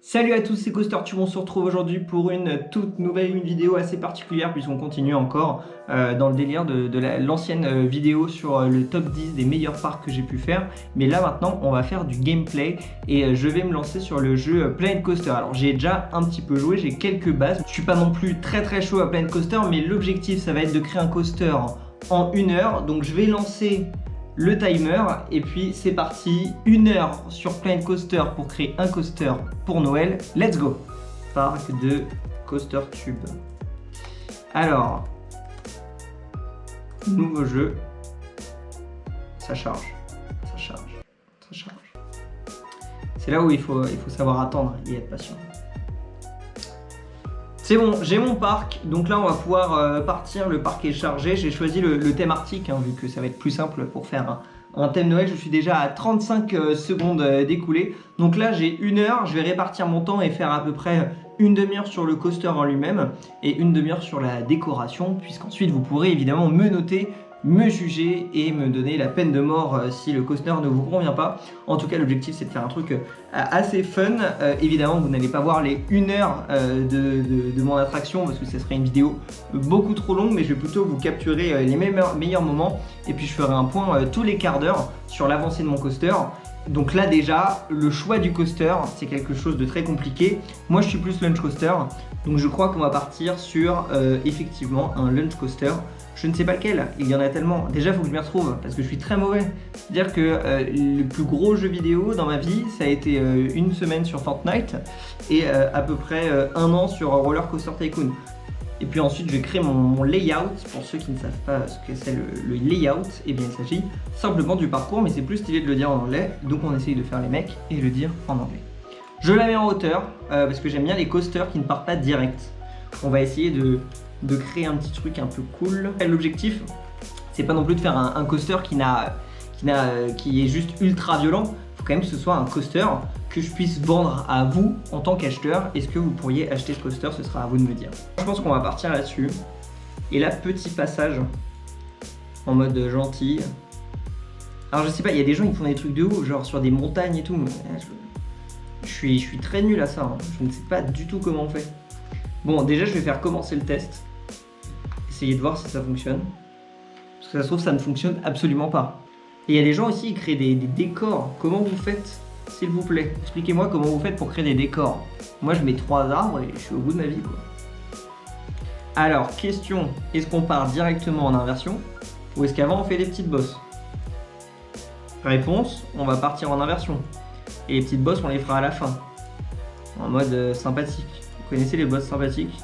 Salut à tous, c'est CoasterTube, on se retrouve aujourd'hui pour une toute nouvelle vidéo assez particulière puisqu'on continue encore dans le délire de l'ancienne vidéo sur le top 10 des meilleurs parcs que j'ai pu faire. Mais là maintenant on va faire du gameplay et je vais me lancer sur le jeu Planet Coaster. Alors j'ai déjà un petit peu joué, j'ai quelques bases. Je suis pas non plus très chaud à Planet Coaster, mais l'objectif ça va être de créer un coaster en 1 heure. Donc je vais lancer le timer et puis c'est parti, 1 heure sur Planet Coaster pour créer un coaster pour Noël. Let's go. Parc de CoasterTube. Alors, nouveau jeu, ça charge. C'est là où il faut savoir attendre et être patient. C'est bon, j'ai mon parc, donc là on va pouvoir partir, le parc est chargé. J'ai choisi le thème arctique, vu que ça va être plus simple pour faire un thème Noël. Je suis déjà à 35 secondes d'écoulé. Donc là j'ai 1 heure, je vais répartir mon temps et faire à peu près une demi-heure sur le coaster en lui-même et une demi-heure sur la décoration, puisqu'ensuite vous pourrez évidemment me noter, me juger et me donner la peine de mort si le coaster ne vous convient pas. En tout cas l'objectif c'est de faire un truc assez fun. Évidemment vous n'allez pas voir les 1 heure de mon attraction parce que ce serait une vidéo beaucoup trop longue, mais je vais plutôt vous capturer les meilleurs moments et puis je ferai un point tous les quarts d'heure sur l'avancée de mon coaster. Donc là déjà, le choix du coaster, c'est quelque chose de très compliqué. Moi je suis plus lunch coaster, donc je crois qu'on va partir sur effectivement un lunch coaster. Je ne sais pas lequel, il y en a tellement. Déjà il faut que je m'y retrouve parce que je suis très mauvais. C'est-à-dire que le plus gros jeu vidéo dans ma vie, ça a été 1 semaine sur Fortnite et à peu près 1 an sur Roller Coaster Tycoon. Et puis ensuite je vais créer mon layout. Pour ceux qui ne savent pas ce que c'est le layout, et bien il s'agit simplement du parcours, mais c'est plus stylé de le dire en anglais, donc on essaye de faire les mecs et le dire en anglais. Je la mets en hauteur parce que j'aime bien les coasters qui ne partent pas direct. On va essayer de créer un petit truc un peu cool. L'objectif c'est pas non plus de faire un coaster qui est juste ultra violent. Il faut quand même que ce soit un coaster que je puisse vendre à vous en tant qu'acheteur. Est-ce que vous pourriez acheter ce coaster? Ce sera à vous de me dire. Je pense qu'on va partir là-dessus. Et là, petit passage en mode gentil. Alors je sais pas, il y a des gens qui font des trucs de ouf, genre sur des montagnes et tout. Je suis très nul à ça, Je ne sais pas du tout comment on fait. Bon, déjà je vais faire commencer le test. Essayer de voir si ça fonctionne. Parce que ça se trouve ça ne fonctionne absolument pas. Et il y a des gens aussi qui créent des décors. Comment vous faites, s'il vous plaît? Expliquez-moi comment vous faites pour créer des décors. Moi je mets 3 arbres et je suis au bout de ma vie quoi. Alors, question, est-ce qu'on part directement en inversion ou est-ce qu'avant on fait les petites bosses? Réponse, on va partir en inversion. Et les petites bosses on les fera à la fin. En mode sympathique. Vous connaissez les bosses sympathiques?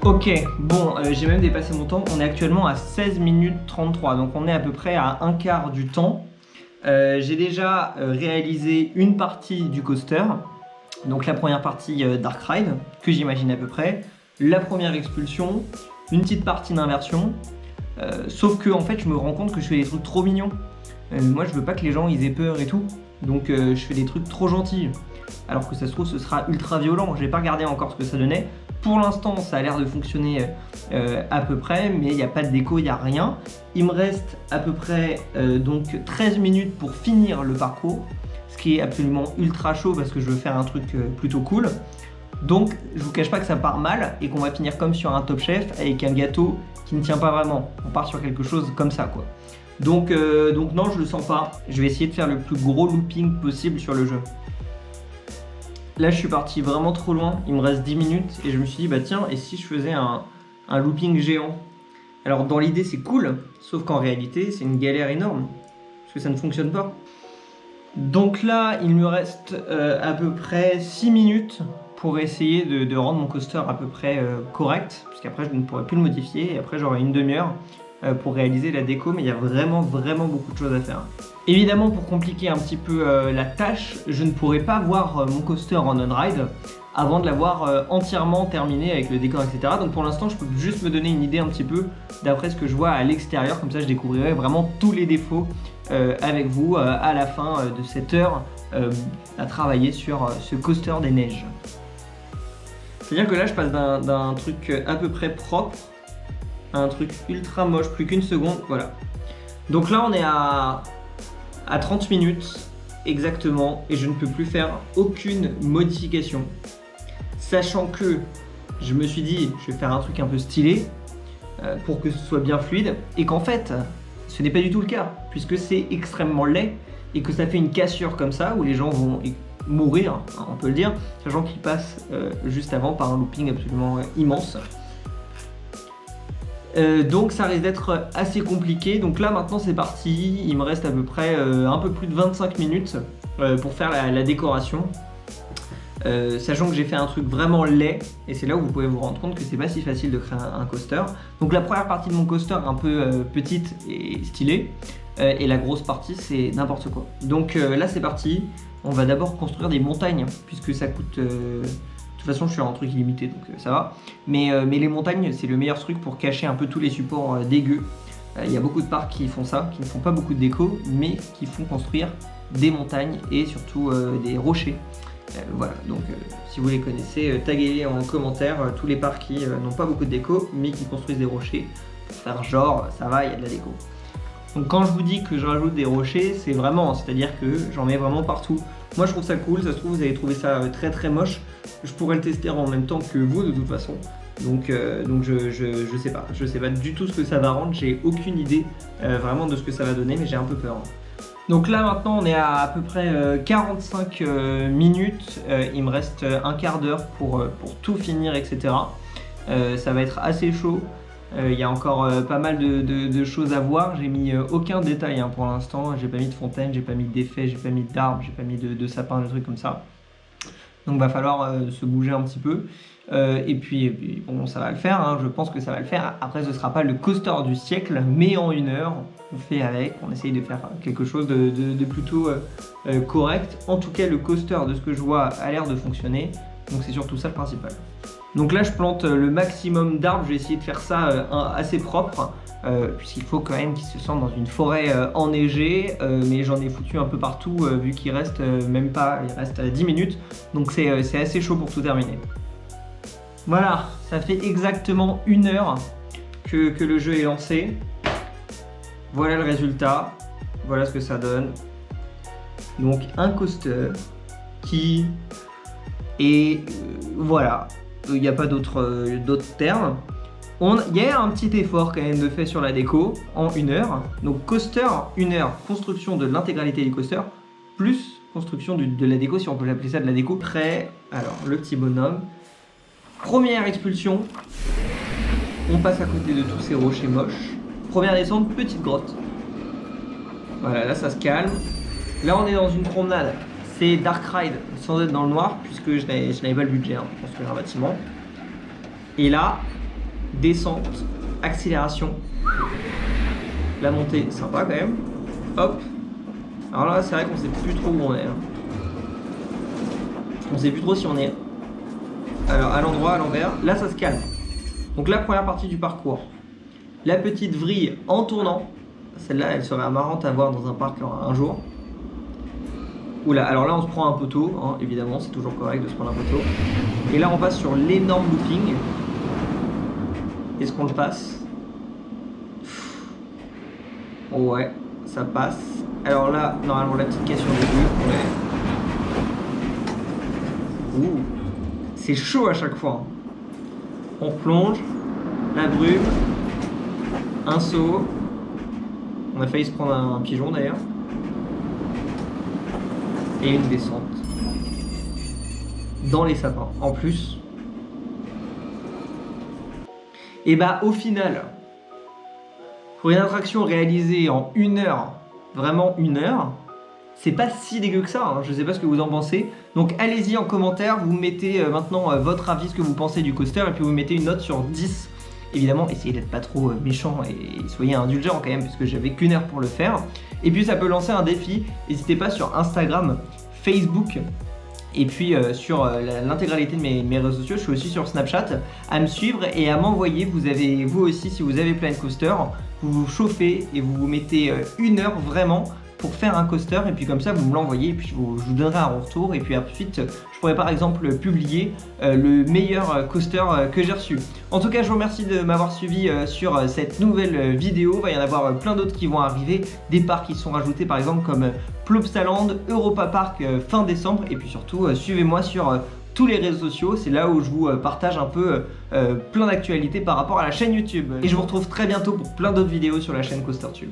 Ok, bon, j'ai même dépassé mon temps. On est actuellement à 16 minutes 33, donc on est à peu près à un quart du temps. J'ai déjà réalisé une partie du coaster, donc la première partie Dark Ride, que j'imagine à peu près, la première expulsion, une petite partie d'inversion, sauf que en fait je me rends compte que je fais des trucs trop mignons. Moi je veux pas que les gens ils aient peur et tout, donc je fais des trucs trop gentils, alors que ça se trouve ce sera ultra violent. J'ai pas regardé encore ce que ça donnait. Pour l'instant, ça a l'air de fonctionner à peu près, mais il n'y a pas de déco, il n'y a rien. Il me reste à peu près donc 13 minutes pour finir le parcours, ce qui est absolument ultra chaud parce que je veux faire un truc plutôt cool. Donc, je vous cache pas que ça part mal et qu'on va finir comme sur un Top Chef avec un gâteau qui ne tient pas vraiment. On part sur quelque chose comme ça, quoi. Donc non, je le sens pas. Je vais essayer de faire le plus gros looping possible sur le jeu. Là je suis parti vraiment trop loin, il me reste 10 minutes et je me suis dit bah tiens, et si je faisais un looping géant? Alors dans l'idée c'est cool, sauf qu'en réalité c'est une galère énorme, parce que ça ne fonctionne pas. Donc là il me reste à peu près 6 minutes pour essayer de rendre mon coaster à peu près correct, puisqu'après je ne pourrai plus le modifier et après j'aurai une demi-heure pour réaliser la déco, mais il y a vraiment beaucoup de choses à faire. Évidemment, pour compliquer un petit peu la tâche, je ne pourrai pas voir mon coaster en on-ride avant de l'avoir entièrement terminé avec le décor, etc. Donc pour l'instant, je peux juste me donner une idée un petit peu d'après ce que je vois à l'extérieur, comme ça je découvrirai vraiment tous les défauts avec vous à la fin de cette heure à travailler sur ce coaster des neiges. C'est-à-dire que là, je passe d'un truc à peu près propre à un truc ultra moche, plus qu'une seconde, voilà. Donc là, on est à 30 minutes exactement et je ne peux plus faire aucune modification. Sachant que je me suis dit, je vais faire un truc un peu stylé pour que ce soit bien fluide et qu'en fait, ce n'est pas du tout le cas puisque c'est extrêmement laid et que ça fait une cassure comme ça où les gens vont mourir, on peut le dire, sachant qu'ils passent juste avant par un looping absolument immense. Donc ça risque d'être assez compliqué. Donc là maintenant c'est parti, il me reste à peu près un peu plus de 25 minutes pour faire la décoration. Sachant que j'ai fait un truc vraiment laid et c'est là où vous pouvez vous rendre compte que c'est pas si facile de créer un coaster. Donc la première partie de mon coaster un peu petite et stylée et la grosse partie c'est n'importe quoi. Donc là c'est parti, on va d'abord construire des montagnes puisque ça coûte... De toute façon, je suis en truc illimité, donc ça va. Mais les montagnes, c'est le meilleur truc pour cacher un peu tous les supports dégueux. Il y a beaucoup de parcs qui font ça, qui ne font pas beaucoup de déco, mais qui font construire des montagnes et surtout des rochers. Voilà, donc si vous les connaissez, taguez-les en commentaire tous les parcs qui n'ont pas beaucoup de déco, mais qui construisent des rochers pour faire genre, ça va, il y a de la déco. Donc quand je vous dis que je rajoute des rochers, c'est vraiment, c'est-à-dire que j'en mets vraiment partout. Moi je trouve ça cool, ça se trouve vous allez trouver ça très très moche. Je pourrais le tester en même temps que vous de toute façon. Donc je sais pas du tout ce que ça va rendre, j'ai aucune idée vraiment de ce que ça va donner, mais j'ai un peu peur. Donc là maintenant on est à peu près 45 minutes, il me reste un quart d'heure pour tout finir, etc. Ça va être assez chaud. Il y a encore pas mal de choses à voir, j'ai mis aucun détail pour l'instant, j'ai pas mis de fontaine, j'ai pas mis d'effet, j'ai pas mis d'arbres, j'ai pas mis de sapin, de trucs comme ça. Donc va falloir se bouger un petit peu et puis bon ça va le faire, je pense que ça va le faire. Après ce sera pas le coaster du siècle mais en 1 heure on fait avec, on essaye de faire quelque chose de plutôt correct. En tout cas le coaster de ce que je vois a l'air de fonctionner, donc c'est surtout ça le principal. Donc là je plante le maximum d'arbres, je vais essayer de faire ça assez propre puisqu'il faut quand même qu'ils se sentent dans une forêt enneigée, mais j'en ai foutu un peu partout vu qu'il reste même pas, il reste 10 minutes, donc c'est assez chaud pour tout terminer. Voilà, ça fait exactement 1 heure que le jeu est lancé. Voilà le résultat, voilà ce que ça donne. Donc un coaster qui est... voilà, il n'y a pas d'autres termes. Il y a un petit effort quand même de fait sur la déco en 1 heure. Donc coaster 1 heure, construction de l'intégralité du coaster, plus construction de la déco, si on peut l'appeler ça de la déco. Prêt, alors le petit bonhomme. Première expulsion, on passe à côté de tous ces rochers moches. Première descente, petite grotte. Voilà, là ça se calme. Là on est dans une promenade. C'est Dark Ride, sans être dans le noir, puisque je n'avais pas le budget pour construire un bâtiment. Et là, descente, accélération. La montée, sympa quand même. Hop. Alors là, c'est vrai qu'on sait plus trop où on est. On sait plus trop si on est alors à l'endroit, à l'envers. Là, ça se calme. Donc la première partie du parcours. La petite vrille en tournant. Celle-là, elle serait marrante à voir dans un parc un jour. Oula, alors là on se prend un poteau, évidemment c'est toujours correct de se prendre un poteau. Et là on passe sur l'énorme looping. Est-ce qu'on le passe? Ouais, ça passe. Alors là, normalement la petite cassure de début, ouais. Ouh, c'est chaud à chaque fois. On replonge, la brume, un saut. On a failli se prendre un pigeon d'ailleurs. Et une descente dans les sapins en plus. Et bah au final, pour une attraction réalisée en 1 heure, vraiment 1 heure, c'est pas si dégueu que ça, je sais pas ce que vous en pensez. Donc allez-y en commentaire, vous mettez maintenant votre avis, ce que vous pensez du coaster, et puis vous mettez une note sur 10. Évidemment, essayez d'être pas trop méchant et soyez indulgent quand même, puisque j'avais qu'1 heure pour le faire. Et puis ça peut lancer un défi, n'hésitez pas sur Instagram, Facebook Et puis sur l'intégralité de mes réseaux sociaux, je suis aussi sur Snapchat, à me suivre et à m'envoyer. Vous aussi, si vous avez Planet Coaster, vous vous chauffez et vous vous mettez 1 heure vraiment pour faire un coaster, et puis comme ça vous me l'envoyez et puis je vous donnerai un retour, et puis ensuite je pourrais par exemple publier le meilleur coaster que j'ai reçu. En tout cas, je vous remercie de m'avoir suivi sur cette nouvelle vidéo. Il va y en avoir plein d'autres qui vont arriver, des parcs qui sont rajoutés par exemple comme Plopsaland, Europa Park fin décembre, et puis surtout suivez-moi sur tous les réseaux sociaux, c'est là où je vous partage un peu plein d'actualités par rapport à la chaîne YouTube. Et je vous retrouve très bientôt pour plein d'autres vidéos sur la chaîne CoasterTube.